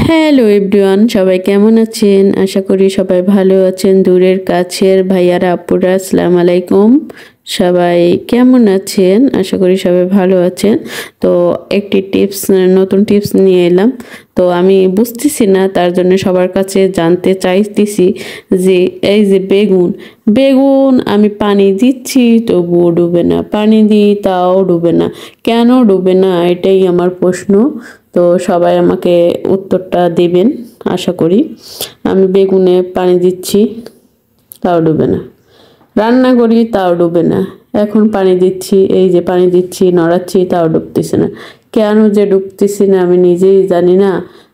Hello everyone, সবাই কেমন আছেন? আশা করি সবাই ভালো আছেন। দূরের কাছের ভাইয়ারা আপুরা আসসালামু আলাইকুম। সবাই কেমন আছেন? আশা করি সবাই ভালো আছেন। তো একটি নতুন টিপস নিয়ে এলাম। তো আমি বুঝতেছি না, তার জন্য সবার কাছে জানতে চাইতেছি যে এই যে বেগুন আমি পানি দিচ্ছি তবুও ডুবে না, পানি দিই তাও ডুবে না, কেন ডুবে না? এটাই আমার প্রশ্ন। তো সবাই আমাকে উত্তরটা দেবেন আশা করি। আমি বেগুনে পানি দিচ্ছি তাও ডুবে না, রান্না করি তাও ডুবে না, এখন পানি দিচ্ছি, এই যে পানি দিচ্ছি নড়াচ্ছি তাও ডুবতেছে না। কেন যে ডুবতেছি না আমি নিজেই জানি না।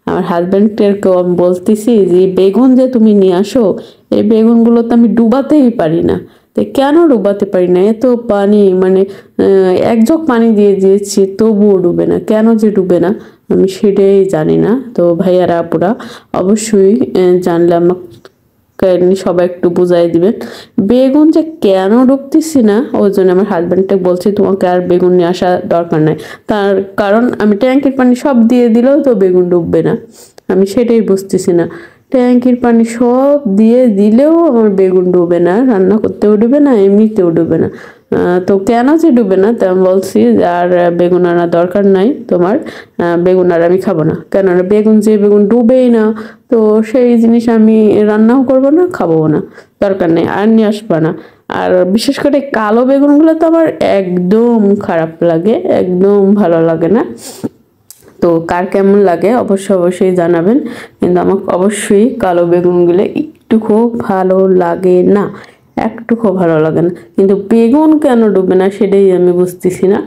আমার হাজব্যান্ডকেও আমি বলতেছি যে বেগুন যে তুমি নিয়ে আসো, এই বেগুনগুলো তো আমি ডুবাতেই পারি না। তো কেন ডুবাতে পারি না? এত পানি, মানে এক জগ পানি দিয়ে দিয়েছি তবুও ডুবে না, কেন যে ডুবে না আমি সেটাই জানি না। তো ভাইয়ারা আপুরা অবশ্যই জানলে আমাকে সবাই একটু বুঝাই দিবেন বেগুন যে কেন ডুবতেছি না। ওই জন্য আমার হাজব্যান্ডকে বলছি তোমাকে আর বেগুন নিয়ে আসা দরকার নাই। তার কারণ আমি ট্যাঙ্কির পানি সব দিয়ে দিলেও তো বেগুন ডুববে না। আমি সেটাই বুঝতেছি না, ট্যাঙ্কির পানি সব দিয়ে দিলেও আমার বেগুন ডুবে না, রান্না করতেও ডুবে না, এমনিতেও ডুবে না। তো কেন যে ডুবে না তা আমি বলছি যে আর বেগুন আনার দরকার নাই তোমার, বেগুন আর আমি খাবো না। কেননা বেগুন ডুবেই না, তো সেই জিনিস আমি রান্নাও করবো না, খাবো না, দরকার নেই, আর নিয়ে আসবা না। আর বিশেষ করে কালো বেগুনগুলো তো আমার একদম খারাপ লাগে, একদম ভালো লাগে না। তো কার কেমন লাগে অবশ্যই জানাবেন। কিন্তু আমাকে অবশ্যই কালো বেগুনগুলো একটুকুও ভালো লাগে না, একটুকুও ভালো লাগে না। কিন্তু বেগুন কেন ডুবে না সেটাই আমি বুঝতেছি না।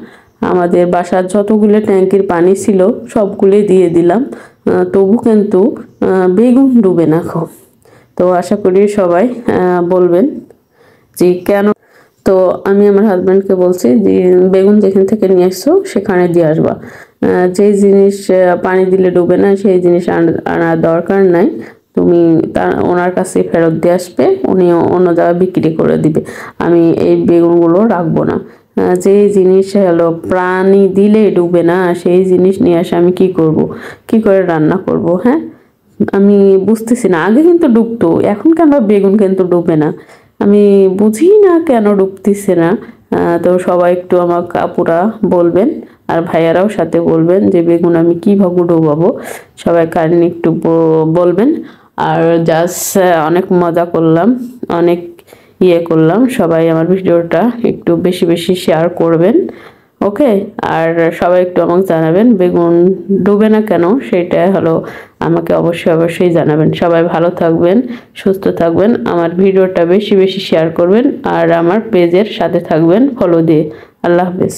আমাদের বাসার যতগুলো ট্যাঙ্কির পানি ছিল সবগুলোই দিয়ে দিলাম, তবু কিন্তু বেগুন ডুবে না খুব। তো আশা করি সবাই বলবেন যে কেন। তো আমি আমার হাজব্যান্ডকে বলছি যে বেগুন যেখান থেকে নিয়ে আসছো সেখানে দিয়ে আসবা, যে জিনিস পানি দিলে ডুবে না সেই জিনিস আনার দরকার নাই। তুমি ওনার কাছে ফেরত দিয়ে আসবে, উনি অন্য জায়গায় বিক্রি করে দিবে। আমি এই বেগুনগুলো রাখবো না। যে জিনিস হলো পানি দিলে ডুবে না সেই জিনিস নিয়ে আসে আমি কি করব, কি করে রান্না করব? হ্যাঁ, আমি বুঝতেছি না। আগে কিন্তু ডুবতো, এখন কেন বেগুন কিন্তু ডুবে না আমি বুঝি না কেন ডুবতেছে না। তো সবাই একটু আমাকে আপুরা বলবেন, আর ভাইয়ারাও সাথে বলবেন যে বেগুন আমি কীভাবে ডুবাবো। সবাই কাইন্ডলি একটু বলবেন। আর জাস্ট অনেক মজা করলাম, অনেক করলাম। সবাই আমার ভিডিওটা একটু বেশি বেশি শেয়ার করবেন, ওকে? আর সবাই একটু আমাকে জানাবেন বেগুন ডুবে না কেন, সেটা হলো আমাকে অবশ্যই জানাবেন। সবাই ভালো থাকবেন, সুস্থ থাকবেন, আমার ভিডিওটা বেশি বেশি শেয়ার করবেন, আর আমার পেজের সাথে থাকবেন ফলো দিয়ে। আল্লাহ হাফেজ।